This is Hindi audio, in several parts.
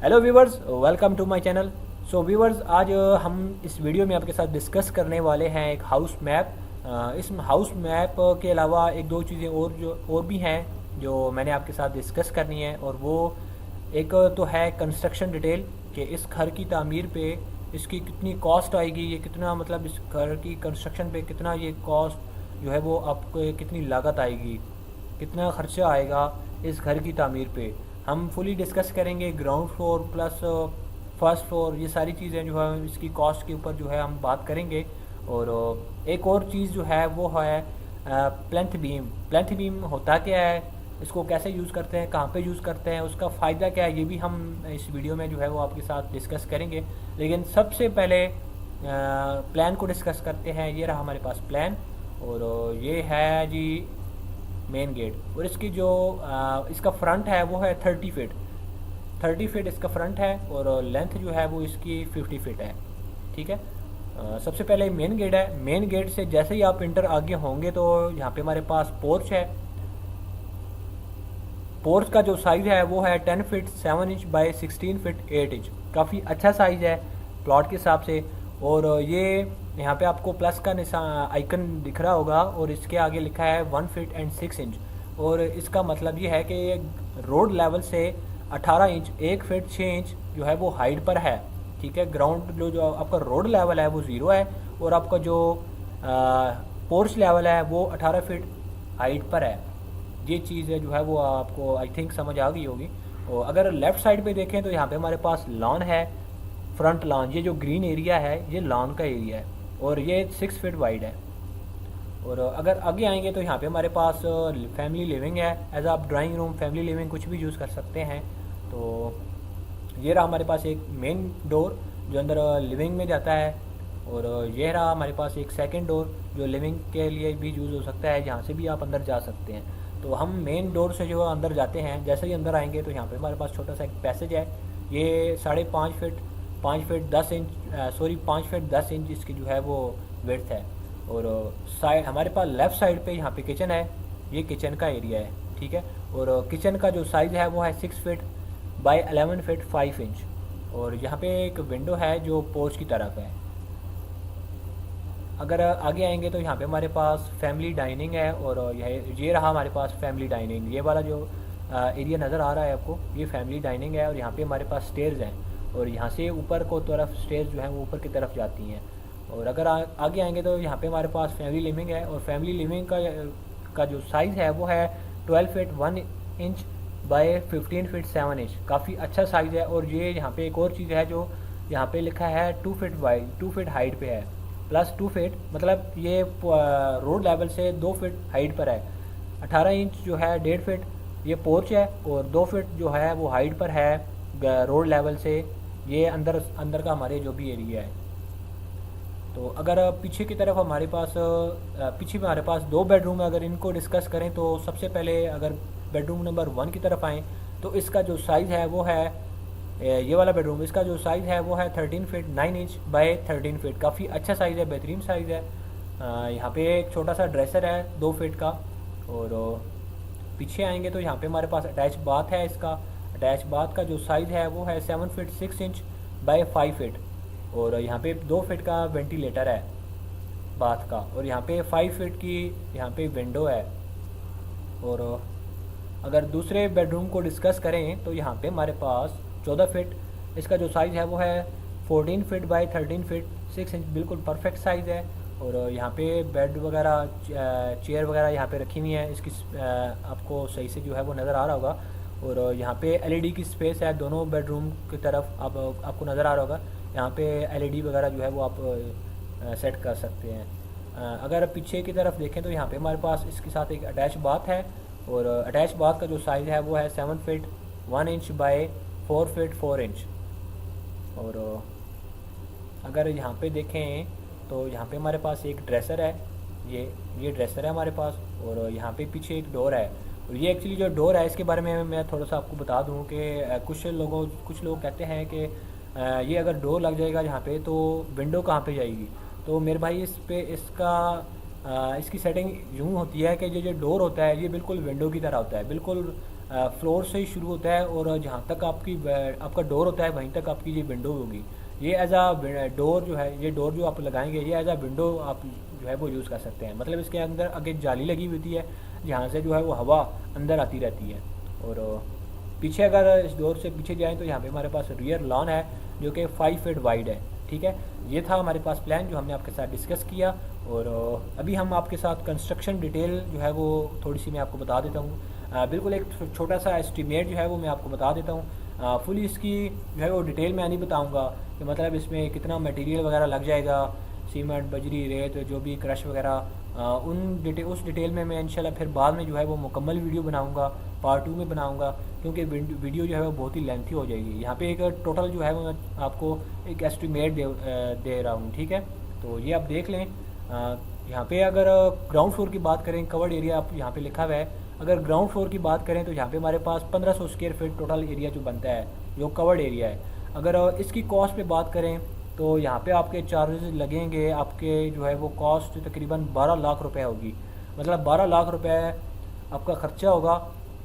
Hello viewers, welcome to my channel. So viewers, आज हम इस वीडियो में आपके साथ डिस्कस करने वाले हैं एक हाउस मैप। इस हाउस मैप के अलावा एक दो चीज़ें और भी हैं जो मैंने आपके साथ डिस्कस करनी है। और वो एक तो है कंस्ट्रक्शन डिटेल कि इस घर की तामीर पे इसकी कितनी कॉस्ट आएगी, ये कितना मतलब इस घर की कंस्ट्रक्शन पे कितना ये कॉस्ट जो है वो आपको कितनी लागत आएगी, कितना खर्चा आएगा इस घर की तामीर पे। हम फुली डिस्कस करेंगे ground floor plus first floor, ये सारी चीज़ें जो है इसकी कॉस्ट के ऊपर जो है हम बात करेंगे। और एक और चीज़ जो है वो है प्लेंथ बीम। प्लेंथ बीम होता क्या है, इसको कैसे यूज़ करते हैं, कहाँ पे यूज़ करते हैं, उसका फ़ायदा क्या है, ये भी हम इस वीडियो में जो है वो आपके साथ डिस्कस करेंगे। लेकिन सबसे पहले प्लान को डिस्कस करते हैं। ये रहा हमारे पास प्लान, और ये है जी मेन गेट। और इसकी जो इसका फ्रंट है वो है 30 फीट। 30 फीट इसका फ्रंट है, और लेंथ जो है वो इसकी 50 फीट है। ठीक है। सबसे पहले मेन गेट है। मेन गेट से जैसे ही आप इंटर आगे होंगे तो यहाँ पे हमारे पास पोर्च है। पोर्च का जो साइज़ है वो है 10 feet 7 inch by 16 feet 8 inch. काफ़ी अच्छा साइज़ है प्लॉट के हिसाब से। और ये यहाँ पे आपको प्लस का निशान आइकन दिख रहा होगा, और इसके आगे लिखा है 1 फीट 6 इंच। और इसका मतलब ये है कि ये रोड लेवल से 18 इंच 1 फीट 6 इंच जो है वो हाइट पर है। ठीक है। ग्राउंड जो आपका रोड लेवल है वो ज़ीरो है, और आपका जो पोर्च लेवल है वो 18 फीट हाइट पर है। ये चीज़ है जो है वो आपको आई थिंक समझ आ गई होगी। और अगर लेफ़्ट साइड पे देखें तो यहाँ पे हमारे पास लॉन है, फ्रंट लॉन। ये जो ग्रीन एरिया है ये लॉन का एरिया है, और ये 6 फीट वाइड है। और अगर आगे आएंगे तो यहाँ पे हमारे पास फैमिली लिविंग है। एज आप ड्राइंग रूम, फैमिली लिविंग कुछ भी यूज़ कर सकते हैं। तो ये रहा हमारे पास एक मेन डोर जो अंदर लिविंग में जाता है, और ये रहा हमारे पास एक सेकंड डोर जो लिविंग के लिए भी यूज़ हो सकता है, जहाँ से भी आप अंदर जा सकते हैं। तो हम मेन डोर से जो है अंदर जाते हैं। जैसे ही अंदर आएंगे तो यहाँ पे हमारे पास छोटा सा एक पैसेज है। ये 5.5 feet 5 feet 10 inch sorry 5 feet 10 inch इसकी जो है वो विड्थ है। और साइड हमारे पास लेफ़्ट साइड पे यहाँ पे किचन है। ये किचन का एरिया है। ठीक है। और किचन का जो साइज़ है वो है 6 फीट बाई 11 फीट 5 इंच। और यहाँ पे एक विंडो है जो पोर्च की तरफ है। अगर आगे आएंगे तो यहाँ पे हमारे पास फैमिली डाइनिंग है, और ये रहा हमारे पास फैमिली डाइनिंग। ये वाला जो एरिया नज़र आ रहा है आपको, ये फैमिली डाइनिंग है। और यहाँ पे हमारे पास स्टेयर्स हैं, और यहाँ से ऊपर को तरफ स्टेयर्स जो हैं वो ऊपर की तरफ जाती हैं। और अगर आगे आएंगे तो यहाँ पे हमारे पास फैमिली लिविंग है, और फैमिली लिविंग का जो साइज़ है वो है 12 feet 1 inch by 15 feet 7 inch. काफ़ी अच्छा साइज़ है। और ये यहाँ पे एक और चीज़ है जो यहाँ पे लिखा है 2 फीट वाइड, 2 फीट हाइट पे है, प्लस 2 फीट मतलब ये रोड लेवल से 2 फीट हाइट पर है। 18 इंच जो है 1.5 फीट ये पोर्च है, और 2 फीट जो है वो हाइट पर है रोड लेवल से। ये अंदर अंदर का हमारे जो भी एरिया है। तो अगर पीछे की तरफ हमारे पास पीछे में हमारे पास 2 बेडरूम है। अगर इनको डिस्कस करें तो सबसे पहले अगर बेडरूम नंबर 1 की तरफ आएँ तो इसका जो साइज़ है वो है ये वाला बेडरूम। इसका जो साइज़ है वो है 13 फीट 9 इंच बाय 13 फीट। काफ़ी अच्छा साइज़ है, बेहतरीन साइज़ है। यहाँ पे एक छोटा सा ड्रेसर है 2 फीट का। और पीछे आएंगे तो यहाँ पे हमारे पास अटैच बाथ है। इसका अटैच बाथ का जो साइज़ है वो है 7 फीट 6 इंच बाय 5 फीट। और यहाँ पे 2 फीट का वेंटिलेटर है बाथ का, और यहाँ पे 5 फीट की यहाँ पे विंडो है। और अगर दूसरे बेडरूम को डिस्कस करें तो यहाँ पे हमारे पास 14 फीट इसका जो साइज़ है वो है 14 फीट बाई 13 फीट 6 इंच। बिल्कुल परफेक्ट साइज़ है। और यहाँ पे बेड वगैरह चेयर वगैरह यहाँ पे रखी हुई हैं। इसकी आपको सही से जो है वो नज़र आ रहा होगा। और यहाँ पे एलईडी की स्पेस है दोनों बेडरूम की तरफ। आपको नज़र आ रहा होगा यहाँ पे एलईडी वगैरह जो है वो आप सेट कर सकते हैं। अगर पीछे की तरफ देखें तो यहाँ पे हमारे पास इसके साथ एक अटैच बाथ है। और अटैच बाथ का जो साइज़ है वो है 7 feet 1 inch by 4 feet 4 inch. और अगर यहाँ पे देखें तो यहाँ पे हमारे पास एक ड्रेसर है। ये ड्रेसर है हमारे पास, और यहाँ पे पीछे एक डोर है। और ये एक्चुअली जो डोर है इसके बारे में मैं थोड़ा सा आपको बता दूँ कि कुछ लोग कहते हैं कि ये अगर डोर लग जाएगा यहाँ पे तो विंडो कहाँ पे जाएगी। तो मेरे भाई इस पे इसका इसकी सेटिंग यूँ होती है कि ये जो डोर होता है ये बिल्कुल विंडो की तरह होता है, बिल्कुल फ्लोर से ही शुरू होता है और जहाँ तक आपका डोर होता है वहीं तक आपकी ये विंडो होगी। ये एज आ डोर जो है, ये डोर जो आप लगाएंगे ये एज आ विंडो आप जो है वो यूज़ कर सकते हैं। मतलब इसके अंदर आगे जाली लगी हुई होती है जहाँ से जो है वो हवा अंदर आती रहती है। और पीछे अगर इस डोर से पीछे जाएँ तो यहाँ पे हमारे पास रियर लॉन है जो कि 5 फीट वाइड है। ठीक है, ये था हमारे पास प्लान जो हमने आपके साथ डिस्कस किया। और अभी हम आपके साथ कंस्ट्रक्शन डिटेल जो है वो थोड़ी सी मैं आपको बता देता हूँ। बिल्कुल एक छोटा सा एस्टीमेट जो है वो मैं आपको बता देता हूँ। फुली इसकी जो है वो डिटेल मैं नहीं बताऊँगा कि मतलब इसमें कितना मटेरियल वगैरह लग जाएगा, सीमेंट, बजरी, रेत, जो भी क्रश वगैरह, उस डिटेल में मैं इंशाल्लाह फिर बाद में जो है वो मुकम्मल वीडियो बनाऊँगा, पार्ट 2 में बनाऊँगा, क्योंकि वीडियो जो है वो बहुत ही लेंथी हो जाएगी। यहाँ पे एक टोटल जो है वो मैं आपको एक एस्टीमेट दे रहा हूँ। ठीक है, तो ये आप देख लें। यहाँ पे अगर ग्राउंड फ्लोर की बात करें, कवर्ड एरिया आप यहाँ पे लिखा हुआ है। अगर ग्राउंड फ्लोर की बात करें तो यहाँ पे हमारे पास 1500 स्क्वायर फीट टोटल एरिया जो बनता है, जो कवर्ड एरिया है। अगर इसकी कॉस्ट पे बात करें तो यहाँ पे आपके चार्जेस लगेंगे, आपके जो है वो कॉस्ट तकरीबन 12 लाख रुपए होगी। मतलब 12 लाख रुपए आपका ख़र्चा होगा।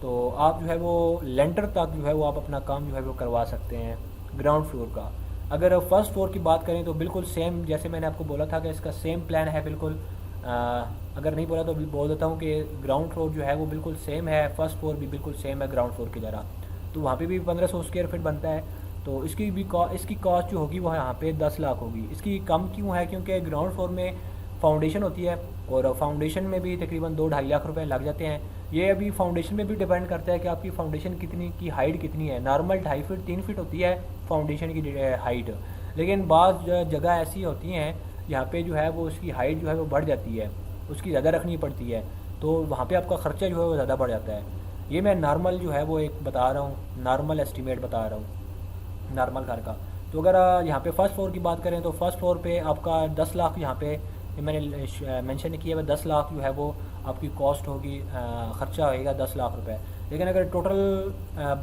तो आप जो है वो लेंटर तक जो है वो आप अपना काम जो है वो करवा सकते हैं ग्राउंड फ्लोर का। अगर फर्स्ट फ्लोर की बात करें तो बिल्कुल सेम, जैसे मैंने आपको बोला था कि इसका सेम प्लान है बिल्कुल। अगर नहीं बोला तो भी बोल देता हूँ कि ग्राउंड फ्लोर जो है वो बिल्कुल सेम है, फर्स्ट फ्लोर भी बिल्कुल सेम है ग्राउंड फ्लोर की तरह। तो वहाँ पे भी 1500 स्क्वायर फीट बनता है। तो इसकी कॉस्ट जो होगी वो यहाँ पे 10 लाख होगी। इसकी कम क्यों है? क्योंकि ग्राउंड फ्लोर में फाउंडेशन होती है और फाउंडेशन में भी तकरीबन 2-2.5 लाख रुपए लग जाते हैं। ये अभी फाउंडेशन में भी डिपेंड करता है कि आपकी फाउंडेशन कितनी की हाइट कितनी है। नॉर्मल 2.5 फीट 3 फीट होती है फाउंडेशन की हाइट, लेकिन बाज़ जगह ऐसी होती हैं जहाँ पे जो है वो उसकी हाइट जो है वो बढ़ जाती है, उसकी ज़्यादा रखनी पड़ती है, तो वहाँ पे आपका ख़र्चा जो है वो ज़्यादा बढ़ जाता है। ये मैं नॉर्मल जो है वो एक बता रहा हूँ, नॉर्मल एस्टीमेट बता रहा हूँ नॉर्मल घर का। तो अगर यहाँ पे फर्स्ट फ्लोर की बात करें तो फर्स्ट फ्लोर पे आपका 10 लाख यहाँ पे मैंने मेंशन किया हुआ 10 लाख जो है वो आपकी कॉस्ट होगी, ख़र्चा होएगा 10 लाख रुपए। लेकिन अगर टोटल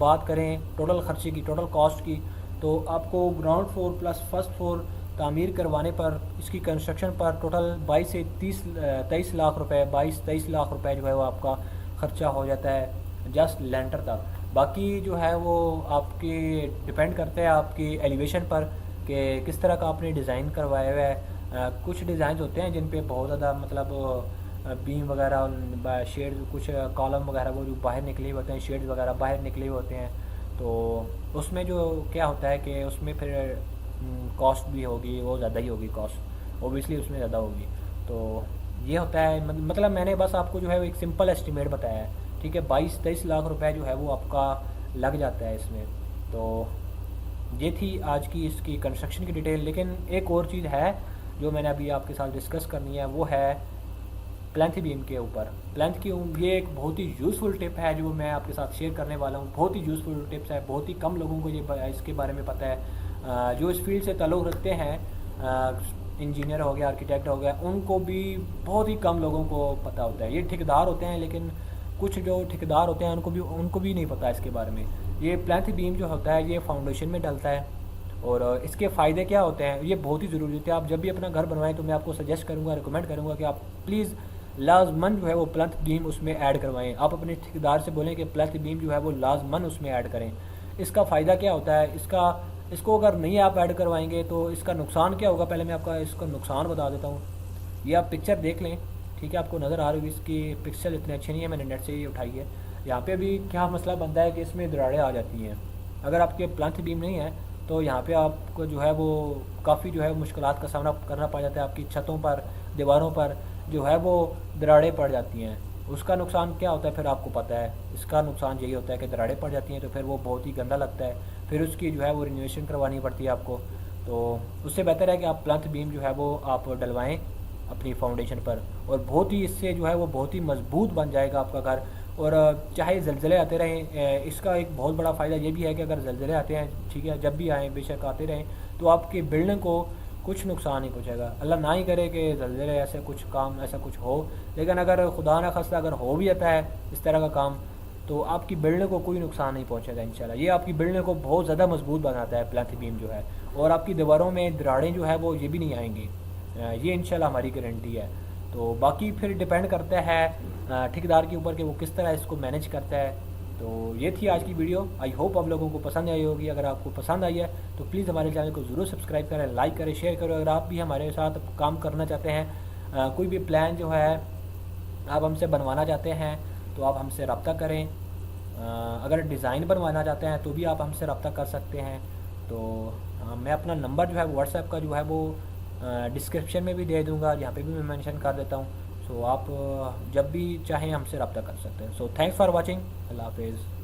बात करें टोटल ख़र्चे की, टोटल कॉस्ट की, तो आपको ground floor plus first floor तामीर करवाने पर, इसकी कंस्ट्रक्शन पर टोटल 22 से 23 लाख रुपए, 22-23 लाख रुपए जो है वो आपका ख़र्चा हो जाता है जस्ट लेंटर तक। बाकी जो है वो आपकी डिपेंड करता है आपकी एलिवेशन पर कि किस तरह का आपने डिज़ाइन करवाया हुआ है। कुछ डिज़ाइन होते हैं जिन पे बहुत ज़्यादा मतलब बीम वगैरह, शेड, कुछ कॉलम वगैरह वो जो बाहर निकले हुए होते हैं, शेड्स वगैरह बाहर निकले हुए होते हैं। तो उसमें जो क्या होता है कि उसमें फिर कॉस्ट भी होगी, वो ज़्यादा ही होगी कॉस्ट, ओबियसली उसमें ज़्यादा होगी। तो ये होता है, मतलब मैंने बस आपको जो है एक सिंपल एस्टीमेट बताया है। ठीक है, 22-23 लाख रुपए जो है वो आपका लग जाता है इसमें। तो ये थी आज की इसकी कंस्ट्रक्शन की डिटेल। लेकिन एक और चीज़ है जो मैंने अभी आपके साथ डिस्कस करनी है, वो है प्लेंथ बीम के ऊपर। प्लेंथ की ये एक बहुत ही यूज़फुल टिप है जो मैं आपके साथ शेयर करने वाला हूँ। बहुत ही यूज़फुल टिप्स है, बहुत ही कम लोगों को ये इसके बारे में पता है। जो इस फील्ड से ताल्लुक़ रखते हैं, इंजीनियर हो गया, आर्किटेक्ट हो गया, उनको भी बहुत ही कम लोगों को पता होता है। ये ठेकेदार होते हैं, लेकिन कुछ जो ठेकेदार होते हैं उनको भी नहीं पता इसके बारे में। ये प्लेंथ बीम जो होता है ये फाउंडेशन में डलता है और इसके फ़ायदे क्या होते हैं ये बहुत ही ज़रूरी होते हैं। आप जब भी अपना घर बनवाएं तो मैं आपको सजेस्ट करूँगा, रिकमेंड करूँगा कि आप प्लीज़ लाजमन जो है वो प्लेंथ बीम उसमें ऐड करवाएं। आप अपने ठेकेदार से बोलें कि प्लेंथ बीम जो है वो लाजमन उसमें ऐड करें। इसका फ़ायदा क्या होता है, इसको अगर नहीं आप ऐड करवाएंगे तो इसका नुकसान क्या होगा, पहले मैं आपका इसका नुकसान बता देता हूँ। ये आप पिक्चर देख लें, ठीक है, आपको नज़र आ रही है। इसकी पिक्चर इतनी अच्छी नहीं है, मैंने नेट से ही उठाई है। यहाँ पे भी क्या मसला बनता है कि इसमें दरारें आ जाती हैं। अगर आपके प्लेंथ बीम नहीं है तो यहाँ पे आपको जो है वो काफ़ी जो है मुश्किलात का सामना करना पड़ जाता है। आपकी छतों पर, दीवारों पर जो है वो दरारें पड़ जाती हैं। उसका नुकसान क्या होता है फिर आपको पता है। इसका नुकसान यही होता है कि दरारें पड़ जाती हैं तो फिर वो बहुत ही गंदा लगता है, फिर उसकी जो है वो रिनोवेशन करवानी पड़ती है आपको। तो उससे बेहतर है कि आप प्लेंथ बीम जो है वो आप डलवाएँ अपनी फाउंडेशन पर, और बहुत ही इससे जो है वो बहुत ही मजबूत बन जाएगा आपका घर। और चाहे ज़लज़ले आते रहें, इसका एक बहुत बड़ा फ़ायदा ये भी है कि अगर ज़लज़ले आते हैं, ठीक है, जब भी आएँ बेशक आते रहें, तो आपकी बिल्डिंग को कुछ नुकसान नहीं पहुँचेगा। अल्लाह ना ही करे कि ज़लज़ले ऐसा कुछ हो, लेकिन अगर खुदा न खास्ता अगर हो भी जाता है इस तरह का काम, तो आपकी बिल्डिंग को कोई नुकसान नहीं पहुँचेगा इंशाल्लाह। ये आपकी बिल्डिंग को बहुत ज़्यादा मजबूत बनाता है प्लेंथ बीम जो है, और आपकी दीवारों में दरारें जो है वो ये भी नहीं आएंगी, ये इंशाल्लाह हमारी गारंटी है। तो बाकी फिर डिपेंड करता है ठेकेदार के ऊपर कि वो किस तरह इसको मैनेज करता है। तो ये थी आज की वीडियो। आई होप आप लोगों को पसंद आई होगी। अगर आपको पसंद आई है तो प्लीज़ हमारे चैनल को ज़रूर सब्सक्राइब करें, लाइक करें, शेयर करें। अगर आप भी हमारे साथ काम करना चाहते हैं, कोई भी प्लान जो है आप हमसे बनवाना चाहते हैं तो आप हमसे रब्ता करें। अगर डिज़ाइन बनवाना चाहते हैं तो भी आप हमसे रब्ता कर सकते हैं। तो मैं अपना नंबर जो है व्हाट्सएप का जो है वो डिस्क्रिप्शन में भी दे दूँगा, यहाँ पे भी मैं मेंशन कर देता हूँ। सो आप जब भी चाहें हमसे रब्ता कर सकते हैं। So thanks for watching. अल्लाह हाफिज़।